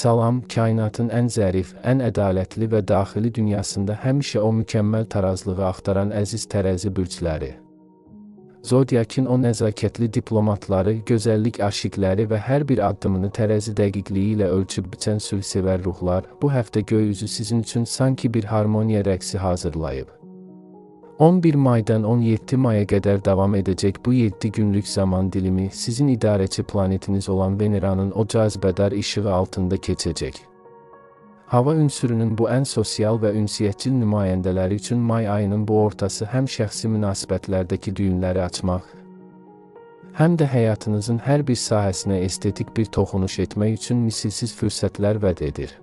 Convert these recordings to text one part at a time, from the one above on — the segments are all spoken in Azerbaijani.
Salam, kainatın ən zərif, ən ədalətli və daxili dünyasında həmişə o mükəmməl tarazlığı axtaran əziz tərəzi bürcləri. Zodiakin o nəzakətli diplomatları, gözəllik aşiqləri və hər bir addımını tərəzi dəqiqliyi ilə ölçüb biçən sülhsevər ruhlar, bu həftə göy üzü sizin üçün sanki bir harmoniya rəqsi hazırlayıb. 11 maydan 17 maya qədər davam edəcək bu 7 günlük zaman dilimi sizin idarəçi planetiniz olan Veneranın o cazibədar işığı altında keçəcək. Hava ünsürünün bu ən sosial və ünsiyyətçil nümayəndələri üçün may ayının bu ortası həm şəxsi münasibətlərdəki düyünləri açmaq, həm də həyatınızın hər bir sahəsinə estetik bir toxunuş etmək üçün misilsiz fürsətlər vəd edir.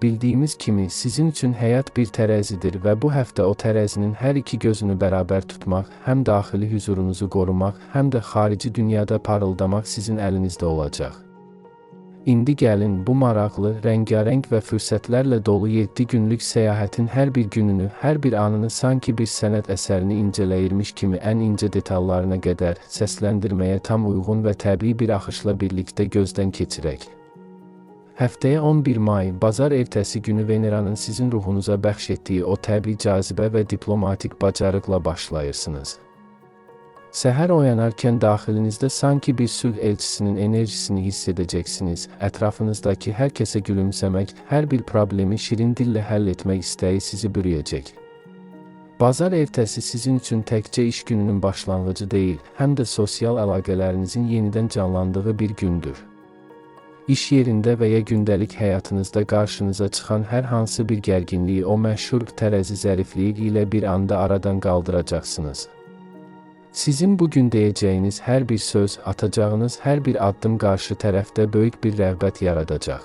Bildiyimiz kimi, sizin üçün həyat bir tərəzidir və bu həftə o tərəzinin hər iki gözünü bərabər tutmaq, həm daxili hüzurunuzu qorumaq, həm də xarici dünyada parıldamaq sizin əlinizdə olacaq. İndi gəlin, bu maraqlı, rəngarəng və fürsətlərlə dolu 7 günlük səyahətin hər bir gününü, hər bir anını sanki bir sənət əsərini incələyirmiş kimi ən incə detallarına qədər səsləndirməyə tam uyğun və təbii bir axışla birlikdə gözdən keçirək. Həftəyə 11 may, bazar ertəsi günü Veneranın sizin ruhunuza bəxş etdiyi o təbii cazibə və diplomatik bacarıqla başlayırsınız. Səhər oyanarkən daxilinizdə sanki bir sülh elçisinin enerjisini hiss edəcəksiniz. Ətrafınızdakı hər kəsə gülümsəmək, hər bir problemi şirin dillə həll etmək istəyi sizi bürüyəcək. Bazar ertəsi sizin üçün təkcə iş gününün başlanğıcı deyil, həm də sosial əlaqələrinizin yenidən canlandığı bir gündür. İş yerində və ya gündəlik həyatınızda qarşınıza çıxan hər hansı bir gərginliyi o məşhur tərəzi zərifliyi ilə bir anda aradan qaldıracaqsınız. Sizin bugün deyəcəyiniz hər bir söz, atacağınız hər bir addım qarşı tərəfdə böyük bir rəğbət yaradacaq.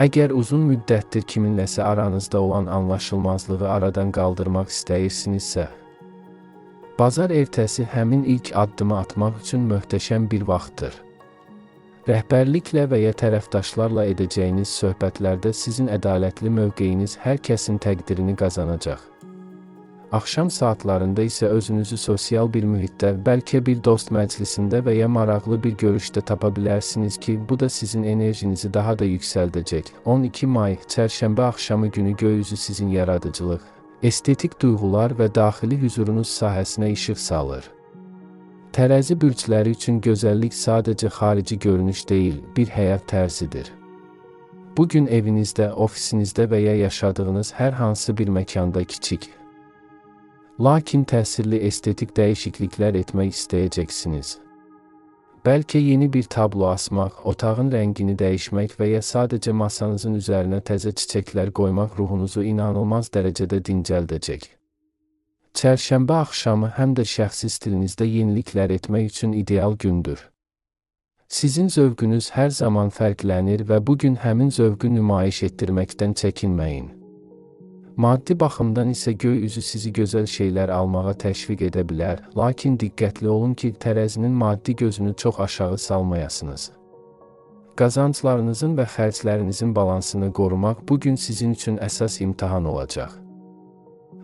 Əgər uzun müddətdir kiminləsə aranızda olan anlaşılmazlığı aradan qaldırmaq istəyirsinizsə, bazar ertəsi həmin ilk addımı atmaq üçün möhtəşəm bir vaxtdır. Rəhbərliklə və ya tərəfdaşlarla edəcəyiniz söhbətlərdə sizin ədalətli mövqeyiniz hər kəsin təqdirini qazanacaq. Axşam saatlarında isə özünüzü sosial bir mühitdə, bəlkə bir dost məclisində və ya maraqlı bir görüşdə tapa bilərsiniz ki, bu da sizin enerjinizi daha da yüksəldəcək. 12 may, çərşənbə axşamı günü göy üzü sizin yaradıcılıq, estetik duyğular və daxili hüzurunuz sahəsinə işıq salır. Tərəzi bürcləri üçün gözəllik sadəcə xarici görünüş deyil, bir həyat tərzidir. Bugün evinizdə, ofisinizdə və ya yaşadığınız hər hansı bir məkanda kiçik, lakin təsirli estetik dəyişikliklər etmək istəyəcəksiniz. Bəlkə yeni bir tablo asmaq, otağın rəngini dəyişmək və ya sadəcə masanızın üzərinə təzə çiçəklər qoymaq ruhunuzu inanılmaz dərəcədə dincəldəcək. Çərşənbə axşamı həm də şəxsi stilinizdə yeniliklər etmək üçün ideal gündür. Sizin zövqünüz hər zaman fərqlənir və bugün həmin zövqü nümayiş etdirməkdən çəkinməyin. Maddi baxımdan isə göy üzü sizi gözəl şeylər almağa təşviq edə bilər, lakin diqqətli olun ki, tərəzinin maddi gözünü çox aşağı salmayasınız. Qazanclarınızın və xərclərinizin balansını qorumaq bugün sizin üçün əsas imtahan olacaq.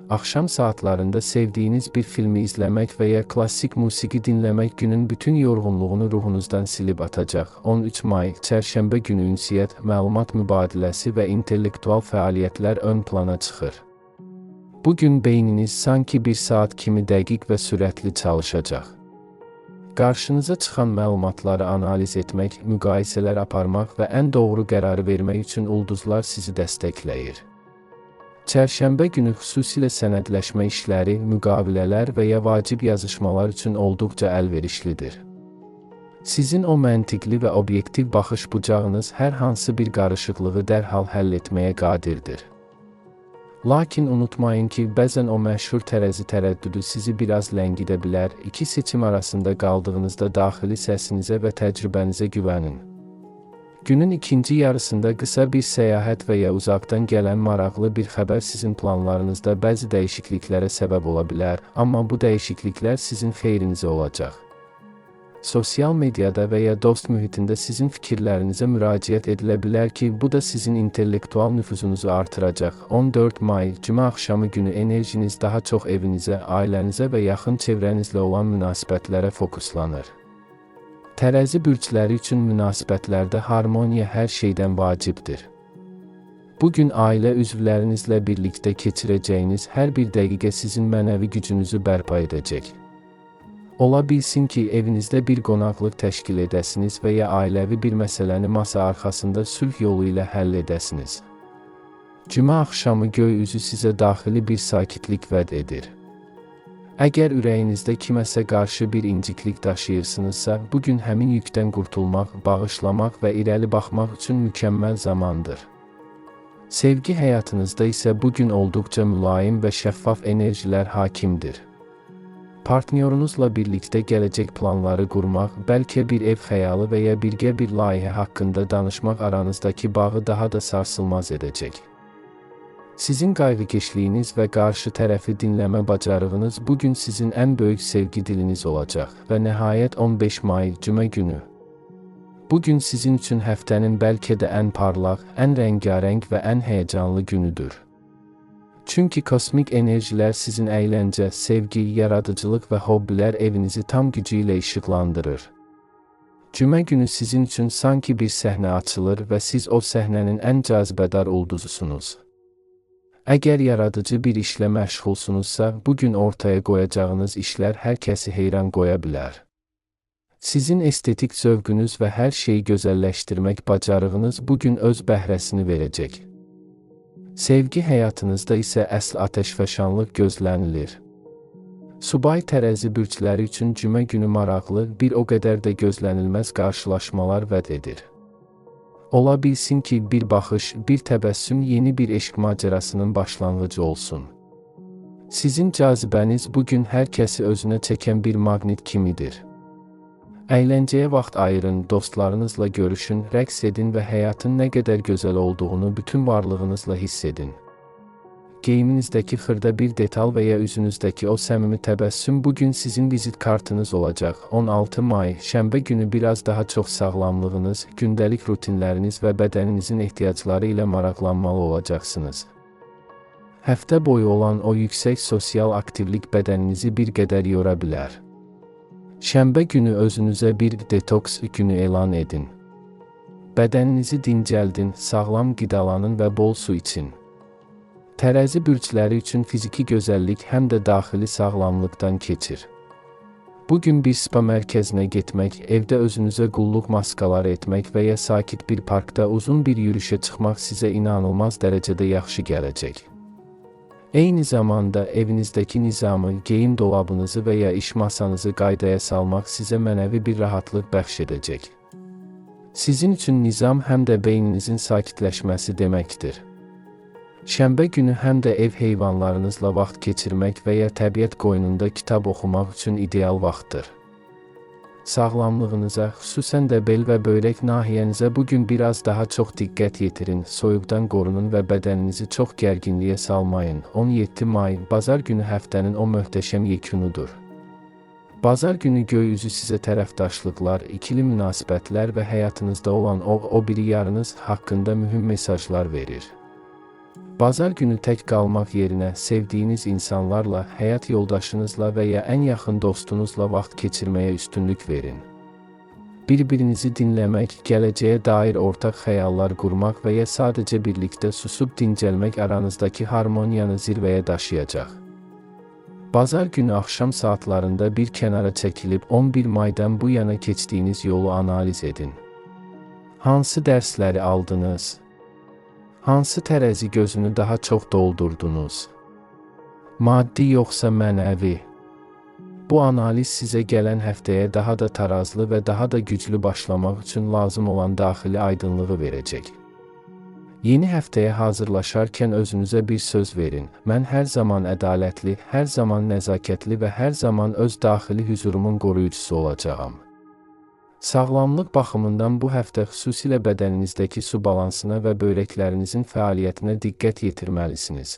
Axşam saatlarında sevdiyiniz bir filmi izləmək və ya klassik musiqi dinləmək günün bütün yorğunluğunu ruhunuzdan silib atacaq. 13 may, çərşənbə günü ünsiyyət, məlumat mübadiləsi və intellektual fəaliyyətlər ön plana çıxır. Bugün beyniniz sanki bir saat kimi dəqiq və sürətli çalışacaq. Qarşınıza çıxan məlumatları analiz etmək, müqayisələr aparmaq və ən doğru qərarı vermək üçün ulduzlar sizi dəstəkləyir. Çərşənbə günü xüsusilə sənədləşmə işləri, müqavilələr və ya vacib yazışmalar üçün olduqca əlverişlidir. Sizin o məntiqli və obyektiv baxış bucağınız hər hansı bir qarışıqlığı dərhal həll etməyə qadirdir. Lakin unutmayın ki, bəzən o məşhur tərəzi tərəddüdü sizi biraz ləngidə bilər. İki seçim arasında qaldığınızda daxili səsinizə və təcrübənizə güvənin. Günün ikinci yarısında qısa bir səyahət və ya uzaqdan gələn maraqlı bir xəbər sizin planlarınızda bəzi dəyişikliklərə səbəb ola bilər, amma bu dəyişikliklər sizin xeyrinizə olacaq. Sosial mediada və ya dost mühitində sizin fikirlərinizə müraciət edilə bilər ki, bu da sizin intellektual nüfuzunuzu artıracaq. 14 may, cümə axşamı günü enerjiniz daha çox evinizə, ailənizə və yaxın çevrənizlə olan münasibətlərə fokuslanır. Tərəzi bürcləri üçün münasibətlərdə harmoniya hər şeydən vacibdir. Bugün ailə üzvlərinizlə birlikdə keçirəcəyiniz hər bir dəqiqə sizin mənəvi gücünüzü bərpa edəcək. Ola bilsin ki, evinizdə bir qonaqlıq təşkil edəsiniz və ya ailəvi bir məsələni masa arxasında sülh yolu ilə həll edəsiniz. Cümə axşamı göy üzü sizə daxili bir sakitlik vəd edir. Əgər ürəyinizdə kiməsə qarşı bir inciklik daşıyırsınızsa, bugün həmin yükdən qurtulmaq, bağışlamaq və irəli baxmaq üçün mükəmməl zamandır. Sevgi həyatınızda isə bugün olduqca mülayim və şəffaf enerjilər hakimdir. Partnyorunuzla birlikdə gələcək planları qurmaq, bəlkə bir ev xəyalı və ya birgə bir layihə haqqında danışmaq aranızdakı bağı daha da sarsılmaz edəcək. Sizin qayğıkeşliyiniz və qarşı tərəfi dinləmə bacarığınız bugün sizin ən böyük sevgi diliniz olacaq və nəhayət 15 may Cümə günü. Bugün sizin üçün həftənin bəlkə də ən parlaq, ən rəngarəng və ən həyəcanlı günüdür. Çünki kosmik enerjilər sizin əyləncə, sevgi, yaradıcılıq və hobbilər evinizi tam gücü ilə işıqlandırır. Cümə günü sizin üçün sanki bir səhnə açılır və siz o səhnənin ən cazibədar ulduzusunuz. Əgər yaradıcı bir işlə məşğulsunuzsa, bugün ortaya qoyacağınız işlər hər kəsi heyran qoya bilər. Sizin estetik zövqünüz və hər şeyi gözəlləşdirmək bacarığınız bugün öz bəhrəsini verəcək. Sevgi həyatınızda isə əsl atəşfəşanlıq gözlənilir. Subay tərəzi bürcləri üçün cümə günü maraqlı, bir o qədər də gözlənilməz qarşılaşmalar vəd edir. Ola bilsin ki, bir baxış, bir təbəssüm yeni bir eşq macərasının başlanğıcı olsun. Sizin cazibəniz bugün hər kəsi özünə çəkən bir maqnit kimidir. Əyləncəyə vaxt ayırın, dostlarınızla görüşün, rəqs edin və həyatın nə qədər gözəl olduğunu bütün varlığınızla hiss edin. Geyiminizdəki xırda bir detal və ya üzünüzdəki o səmimi təbəssüm bugün sizin vizit kartınız olacaq. 16 may, şənbə günü biraz daha çox sağlamlığınız, gündəlik rutinləriniz və bədəninizin ehtiyacları ilə maraqlanmalı olacaqsınız. Həftə boyu olan o yüksək sosial aktivlik bədəninizi bir qədər yora bilər. Şənbə günü özünüzə bir detoks günü elan edin. Bədəninizi dincəldin, sağlam qidalanın və bol su için. Tərəzi bürcləri üçün fiziki gözəllik həm də daxili sağlamlıqdan keçir. Bugün bir spa mərkəzinə getmək, evdə özünüzə qulluq maskaları etmək və ya sakit bir parkda uzun bir yürüyüşə çıxmaq sizə inanılmaz dərəcədə yaxşı gələcək. Eyni zamanda evinizdəki nizamı, geyim dolabınızı və ya iş masanızı qaydaya salmaq sizə mənəvi bir rahatlıq bəxş edəcək. Sizin üçün nizam həm də beyninizin sakitləşməsi deməkdir. Şənbə günü həm də ev heyvanlarınızla vaxt keçirmək və ya təbiət qoynunda kitab oxumaq üçün ideal vaxtdır. Sağlamlığınıza, xüsusən də bel və böyrək nahiyənizə bugün biraz daha çox diqqət yetirin, soyuqdan qorunun və bədəninizi çox gərginliyə salmayın. 17 may, bazar günü həftənin o möhtəşəm yekunudur. Bazar günü göy üzü sizə tərəfdaşlıqlar, ikili münasibətlər və həyatınızda olan o biri yarınız haqqında mühüm mesajlar verir. Bazar günü tək qalmaq yerinə sevdiyiniz insanlarla, həyat yoldaşınızla və ya ən yaxın dostunuzla vaxt keçirməyə üstünlük verin. Bir-birinizi dinləmək, gələcəyə dair ortaq xəyallar qurmaq və ya sadəcə birlikdə susub dincəlmək aranızdakı harmoniyanı zirvəyə daşıyacaq. Bazar günü axşam saatlarında bir kənara çəkilib 11 maydan bu yana keçdiyiniz yolu analiz edin. Hansı dərsləri aldınız? Hansı tərəzi gözünü daha çox doldurdunuz? Maddi yoxsa mənəvi? Bu analiz sizə gələn həftəyə daha da tarazlı və daha da güclü başlamaq üçün lazım olan daxili aydınlığı verəcək. Yeni həftəyə hazırlaşarkən özünüzə bir söz verin. Mən hər zaman ədalətli, hər zaman nəzakətli və hər zaman öz daxili hüzurumun qoruyucusu olacağam. Sağlamlıq baxımından bu həftə xüsusilə bədəninizdəki su balansına və böyrəklərinizin fəaliyyətinə diqqət yetirməlisiniz.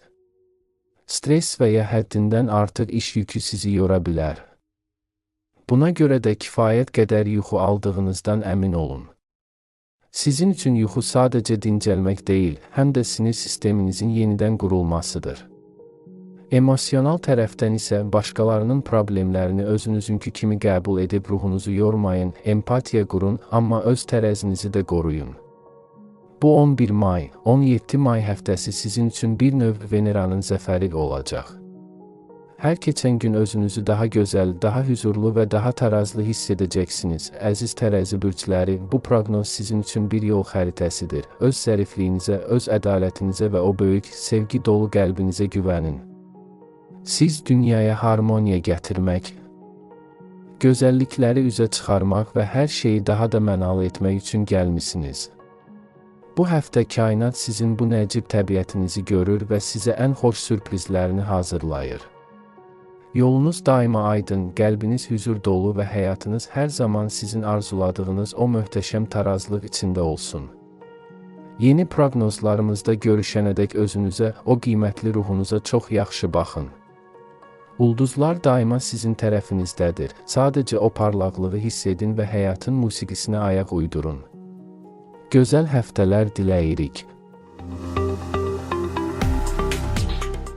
Stres və ya həddindən artıq iş yükü sizi yora bilər. Buna görə də kifayət qədər yuxu aldığınızdan əmin olun. Sizin üçün yuxu sadəcə dincəlmək deyil, həm də sinir sisteminizin yenidən qurulmasıdır. Emosional tərəfdən isə başqalarının problemlərini özünüzünkü kimi qəbul edib ruhunuzu yormayın, empatiya qurun, amma öz tərəzinizi də qoruyun. Bu 11 may, 17 may həftəsi sizin üçün bir növ Veneranın zəfəri olacaq. Hər keçən gün özünüzü daha gözəl, daha huzurlu və daha tarazlı hiss edəcəksiniz. Əziz tərəzi bürcləri, bu proqnoz sizin üçün bir yol xəritəsidir. Öz zərifliyinizə, öz ədalətinizə və o böyük, sevgi dolu qəlbinizə güvənin. Siz dünyaya harmoniya gətirmək, gözəllikləri üzə çıxarmaq və hər şeyi daha da mənalı etmək üçün gəlmisiniz. Bu həftə kainat sizin bu nəcib təbiətinizi görür və sizə ən xoş sürprizlərini hazırlayır. Yolunuz daima aydın, qəlbiniz huzur dolu və həyatınız hər zaman sizin arzuladığınız o möhtəşəm tarazlıq içində olsun. Yeni proqnozlarımızda görüşənədək özünüzə, o qiymətli ruhunuza çox yaxşı baxın. Ulduzlar daima sizin tərəfinizdədir. Sadəcə o parlaqlığı hiss edin və həyatın musiqisinə ayaq uydurun. Gözəl həftələr diləyirik.